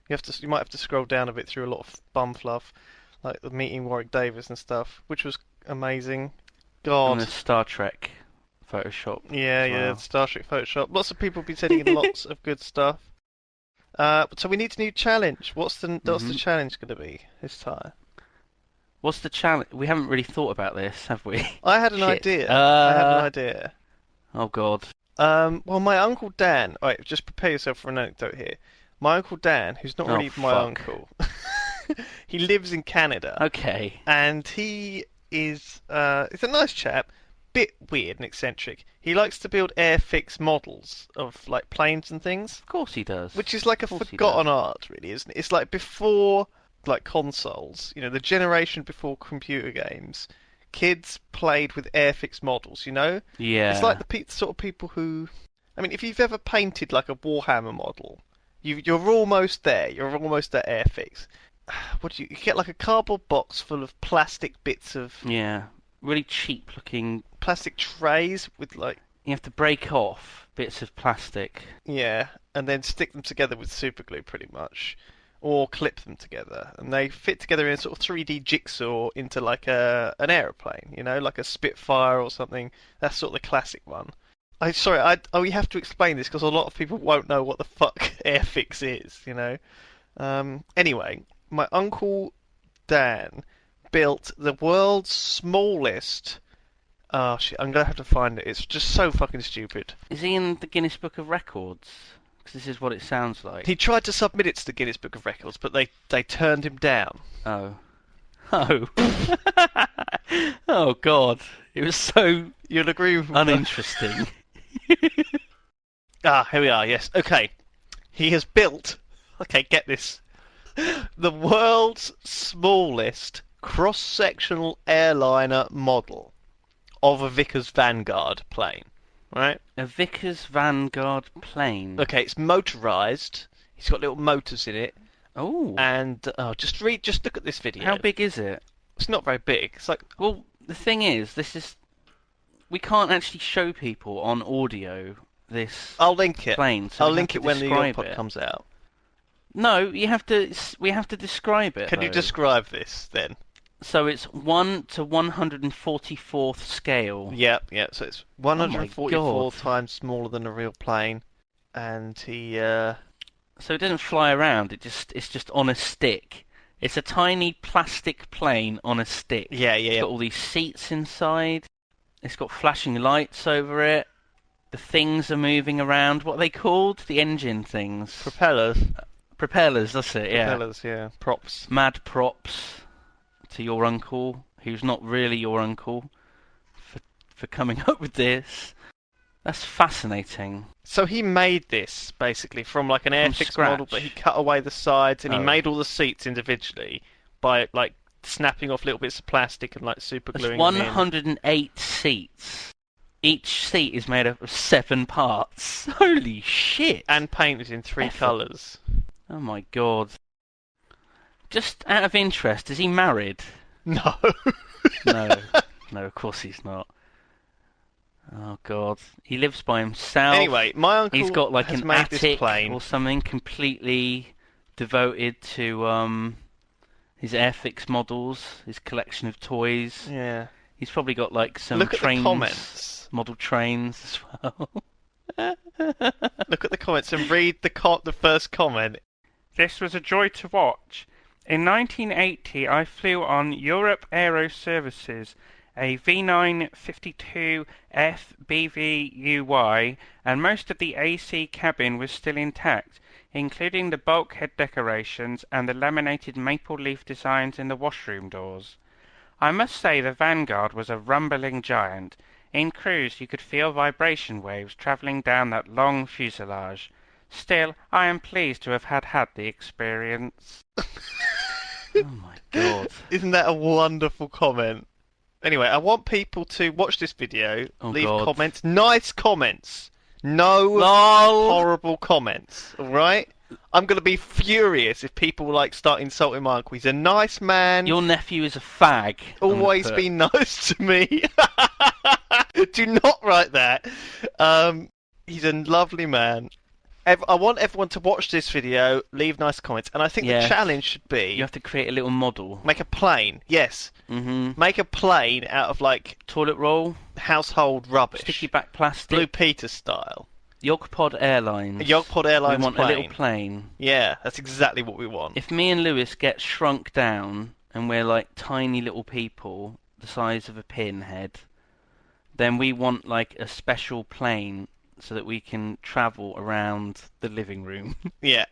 you might have to scroll down a bit through a lot of bum fluff, like the meeting Warwick Davis and stuff, which was amazing. God. And the Star Trek Photoshop. Yeah, as yeah, well. Star Trek Photoshop. Lots of people have been sending in lots of good stuff. So we need a new challenge. What's the challenge going to be this time? What's the challenge? We haven't really thought about this, have we? I had an Shit. idea. I had an idea. Oh God. Well, my Uncle Dan. Alright, just prepare yourself for an anecdote here. My Uncle Dan, who's not Oh, really my fuck. uncle, he lives in Canada. Okay. And he is, he's a nice chap, bit weird and eccentric. He likes to build airfix models of like planes and things. Of course he does. Which is like a Of course he forgotten does. art, really, isn't it? It's like before like consoles, you know, the generation before computer games. Kids played with airfix models, you know? Yeah. It's like the sort of people who... I mean, if you've ever painted like a Warhammer model, you're almost there. You're almost at airfix. What do you get? Like a cardboard box full of plastic bits of... Yeah. Really cheap looking... Plastic trays with like... You have to break off bits of plastic. Yeah, and then stick them together with super glue pretty much. Or clip them together, and they fit together in a sort of 3D jigsaw into like an aeroplane, you know, like a Spitfire or something. That's sort of the classic one. We have to explain this because a lot of people won't know what the fuck airfix is, you know. Anyway, my Uncle Dan built the world's smallest... Oh shit, I'm gonna have to find it. It's just so fucking stupid. Is he in the Guinness Book of Records? Because this is what it sounds like. He tried to submit it to the Guinness Book of Records, but they turned him down. Oh. Oh. Oh God. It was so You'll agree with me. uninteresting. Here we are, yes. Okay. He has built, okay, get this, the world's smallest cross-sectional airliner model of a Vickers Vanguard plane, right? A Vickers Vanguard plane. Okay, it's motorized. He's got little motors in it. Oh. And, just look at this video. How big is it? It's not very big. It's like... Well, the thing is, we can't actually show people on audio this I'll link it. plane. So I'll we link have it to when the describe YoGPoD it. comes out. No, we have to describe it. Can you though. describe this, then? So it's 1 to 144th scale. Yep. So it's 144 God. times smaller than a real plane. And he, So it doesn't fly around. It's just on a stick. It's a tiny plastic plane on a stick. Yeah. It's got all these seats inside. It's got flashing lights over it. the things are moving around. What are they called? The engine things. Propellers. Propellers, that's it, yeah. Propellers, yeah. Props. Mad props to your uncle, who's not really your uncle, for coming up with this. That's fascinating. So he made this, basically, from like an Airfix model, but he cut away the sides, and he made all the seats individually by, like, snapping off little bits of plastic and, like, super gluing them in. 108 seats. Each seat is made up of 7 parts. Holy shit! And painted in 3 colours. Oh my god. Just out of interest, is he married? No. No. No, of course he's not. Oh god. He lives by himself. Anyway, my uncle he's got like has an made attic this plane. or something completely devoted to his Airfix models, his collection of toys. Yeah. He's probably got like some Look trains, at the comments. model trains as well. Look at the comments and read the first comment. This was a joy to watch. In 1980, I flew on Europe Aero Services, a V952 FBVUY, and most of the AC cabin was still intact, including the bulkhead decorations and the laminated maple leaf designs in the washroom doors. I must say the Vanguard was a rumbling giant. In cruise you could feel vibration waves travelling down that long fuselage. Still, I am pleased to have had the experience. Oh my god. Isn't that a wonderful comment? Anyway, I want people to watch this video, leave comments, nice comments. No horrible comments, alright? I'm going to be furious if people like start insulting my uncle. He's a nice man. Your nephew is a fag. Always been nice to me. Do not write that. He's a lovely man. I want everyone to watch this video, leave nice comments, and I think the challenge should be... You have to create a little model. Make a plane, yes. Mm-hmm. Make a plane out of, like... Toilet roll. Household rubbish. Sticky back plastic. Blue Peter style. YoGPoD Airlines. A YoGPoD Airlines We want plane. a little plane. Yeah, that's exactly what we want. If me and Lewis get shrunk down, and we're like tiny little people, the size of a pinhead, then we want like a special plane so that we can travel around the living room. Yeah.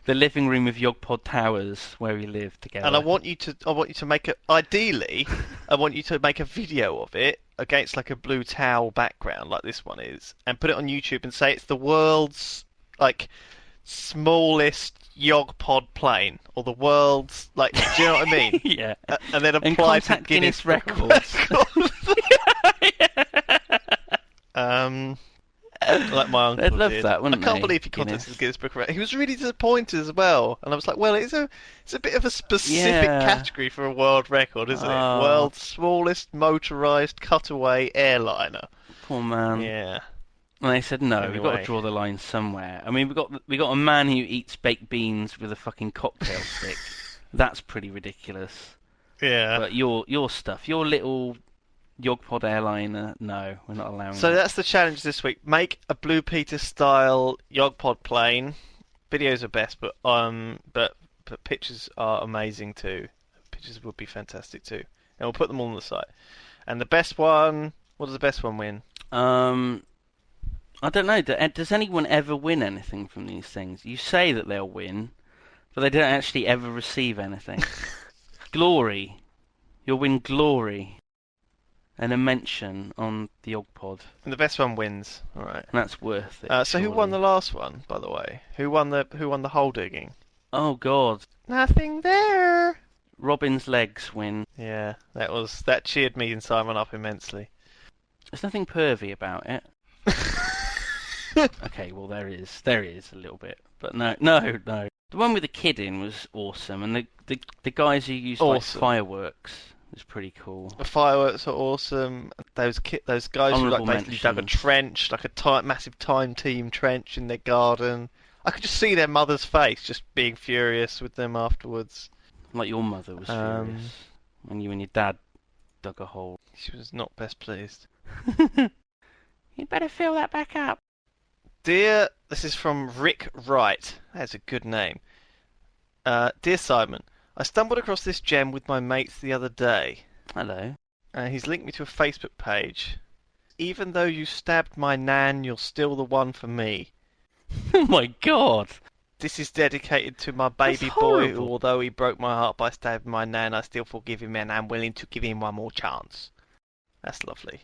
The living room of YoGPoD Towers, where we live together. And I want you to make a... Ideally, I want you to make a video of it against like a blue towel background, like this one is, and put it on YouTube and say it's the world's like smallest YoGPoD plane, or the world's like... Do you know what I mean? Yeah. And then apply and contact to Guinness Records. Like my uncle They'd love did. that, wouldn't I can't they, believe he contacted the Guinness Book of Records. He was really disappointed as well, and I was like, "Well, it's a bit of a specific category for a world record, isn't it? World's smallest motorised cutaway airliner." Poor man. Yeah. And they said no. Anyway. We've got to draw the line somewhere. I mean, we got a man who eats baked beans with a fucking cocktail stick. That's pretty ridiculous. Yeah. But your stuff, your little YoGPoD airliner, no, we're not allowing So that. that's the challenge this week. Make a Blue Peter style YoGPoD plane. Videos are best, but pictures are amazing too. Pictures would be fantastic too. And we'll put them all on the site. And the best one, what does the best one win? I don't know. Does anyone ever win anything from these things? You say that they'll win, but they don't actually ever receive anything. Glory. You'll win glory. And a mention on the YoGPoD. And the best one wins. All right. And that's worth it. So who won the last one, by the way? Who won the hole digging? Oh God. Nothing there. Robin's legs win. Yeah, that cheered me and Simon up immensely. There's nothing pervy about it. Okay, well there is a little bit, but no. The one with the kid in was awesome, and the guys who used like fireworks was pretty cool. The fireworks are awesome. Those guys who like basically dug a trench, like a massive time team trench in their garden. I could just see their mother's face, just being furious with them afterwards. Like your mother was furious when you and your dad dug a hole. She was not best pleased. You'd better fill that back up. Dear, this is from Rick Wright. That's a good name. Dear Simon, I stumbled across this gem with my mates the other day. Hello. He's linked me to a Facebook page. even though you stabbed my nan, you're still the one for me. Oh my god! This is dedicated to my baby boy, who, although he broke my heart by stabbing my nan, I still forgive him and I'm willing to give him one more chance. That's lovely.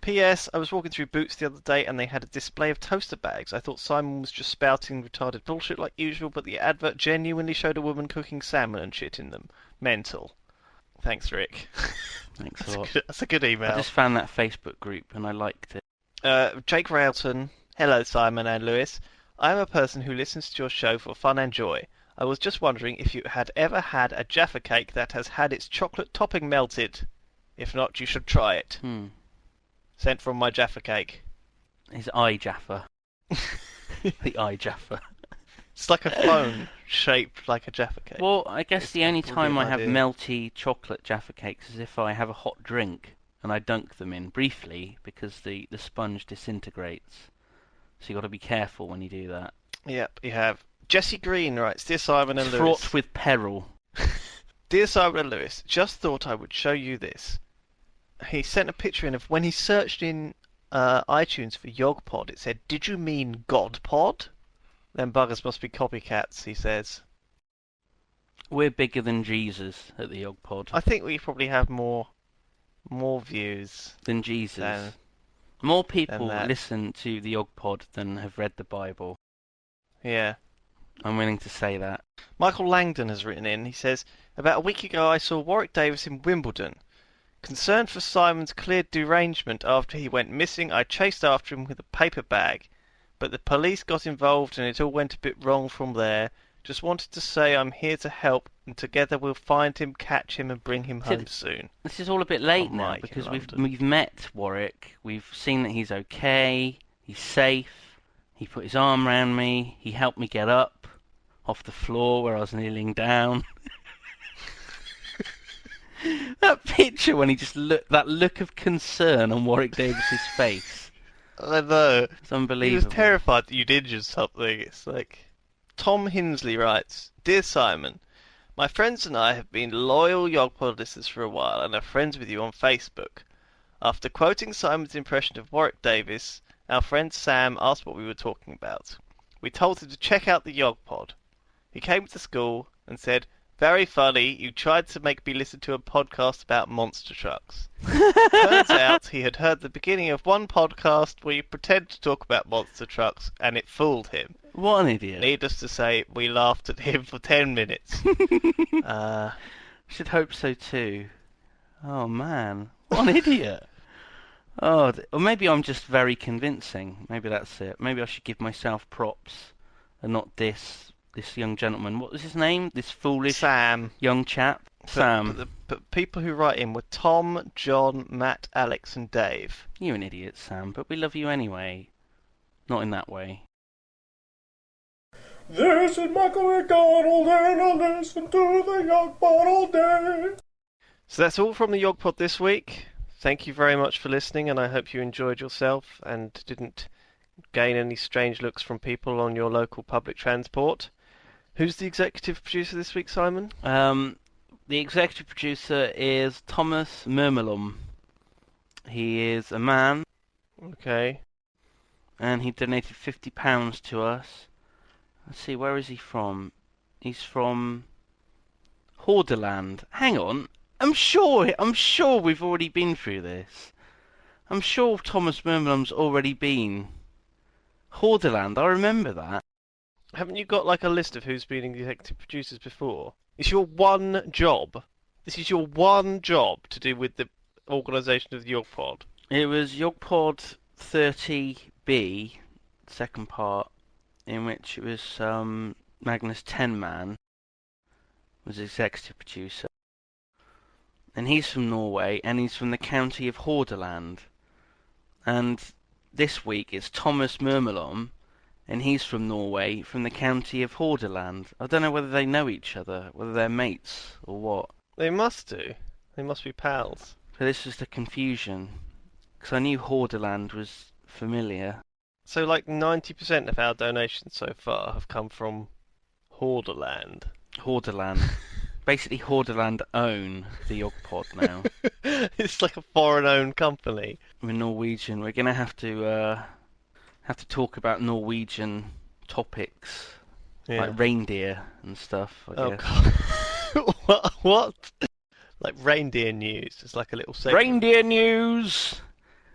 P.S. I was walking through Boots the other day and they had a display of toaster bags. I thought Simon was just spouting retarded bullshit like usual, but the advert genuinely showed a woman cooking salmon and shit in them. Mental. Thanks, Rick. Thanks a lot. That's a good email. I just found that Facebook group and I liked it. Jake Railton. Hello, Simon and Lewis. I am a person who listens to your show for fun and joy. I was just wondering if you had ever had a Jaffa cake that has had its chocolate topping melted. If not, you should try it. Sent from my Jaffa cake. His eye Jaffa. The eye Jaffa. It's like a phone shaped like a Jaffa cake. Well, I guess It's the only a time I have brilliant melty chocolate Jaffa cakes is if I have a hot drink and I dunk them in briefly because the sponge disintegrates. So you've got to be careful when you do that. Yep, you have. Jesse Green writes, Dear Simon and Lewis. Fraught with peril. Dear Simon and Lewis, just thought I would show you this. He sent a picture in of when he searched in iTunes for YoGPoD, it said, did you mean GodPod? Them buggers must be copycats, he says. We're bigger than Jesus at the YoGPoD. I think we probably have more views than Jesus. More people that. listen to the YoGPoD than have read the Bible. Yeah. I'm willing to say that. Michael Langdon has written in, he says, about a week ago I saw Warwick Davis in Wimbledon. Concerned for Simon's clear derangement after he went missing, I chased after him with a paper bag. But the police got involved and it all went a bit wrong from there. Just wanted to say I'm here to help and together we'll find him, catch him and bring him home soon. This is all a bit late now Mike because in we've met Warwick. We've seen that he's okay. He's safe. He put his arm around me. He helped me get up off the floor where I was kneeling down. That picture when he just looked, that look of concern on Warwick Davis's face. I know. It's unbelievable. He was terrified that you'd injured something. It's like... Tom Hinsley writes, Dear Simon, my friends and I have been loyal YoGPod listeners for a while and are friends with you on Facebook. After quoting Simon's impression of Warwick Davis, our friend Sam asked what we were talking about. We told him to check out the YoGPod. He came to school and said, very funny, you tried to make me listen to a podcast about monster trucks. Turns out he had heard the beginning of one podcast where you pretend to talk about monster trucks, and it fooled him. What an idiot. Needless to say, we laughed at him for 10 minutes. Should hope so too. Oh man, what an idiot. Oh, or maybe I'm just very convincing. Maybe that's it. Maybe I should give myself props and not diss this young gentleman. What was his name? This foolish Sam. Young chap? Sam. But people who write in were Tom, John, Matt, Alex and Dave. You're an idiot, Sam, but we love you anyway. Not in that way. This is Michael MacDonald and I listen to the YoGPod all day. So that's all from the YoGPod this week. Thank you very much for listening and I hope you enjoyed yourself and didn't gain any strange looks from people on your local public transport. Who's the executive producer this week, Simon? The executive producer is Thomas Murmelum. He is a man. Okay. And he donated £50 to us. Let's see, where is he from? He's from Hordaland. Hang on. I'm sure we've already been through this. I'm sure Thomas Murmelum's already been. Hordaland, I remember that. Haven't you got like a list of who's been executive producers before? It's your one job. This is your one job to do with the organisation of the YoGPod. It was YoGPod 30B, second part, in which it was Magnus 10-Man was executive producer. And he's from Norway, and he's from the county of Hordaland. And this week it's Thomas Murmelum, and he's from Norway, from the county of Hordaland. I don't know whether they know each other, whether they're mates, or what. They must do. They must be pals. So this was the confusion, because I knew Hordaland was familiar. So like 90% of our donations so far have come from Hordaland. Hordaland. basically Hordaland own the YoGPod now. It's like a foreign-owned company. We're Norwegian. We're gonna have to talk about Norwegian topics, like reindeer and stuff. I guess. What? Like reindeer news? It's like a little segment. Reindeer news.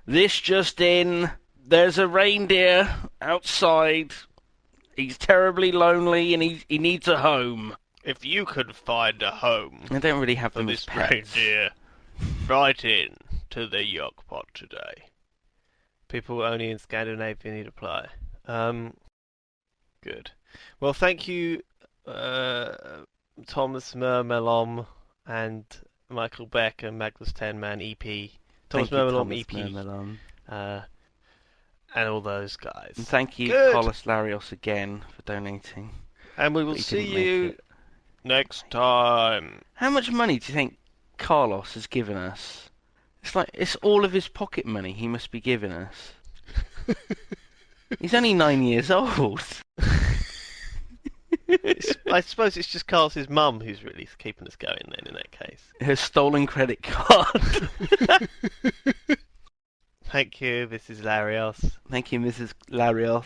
This just in. There's a reindeer outside. He's terribly lonely and he needs a home. If you could find a home, I don't really have for them this as pets. reindeer, write in to the YoGPod today. People only in Scandinavia need apply. Good. Well, thank you, Thomas Mermelom and Michael Beck and Magnus 10-Man EP. Thomas Mermelom EP. And all those guys. And thank you, Carlos Larios, again for donating. And we will see you next time. How much money do you think Carlos has given us? It's all of his pocket money he must be giving us. He's only 9 years old. I suppose it's just Carlos's mum who's really keeping us going then, in that case. Her stolen credit card. Thank you, Mrs. Larios. Thank you, Mrs. Larios.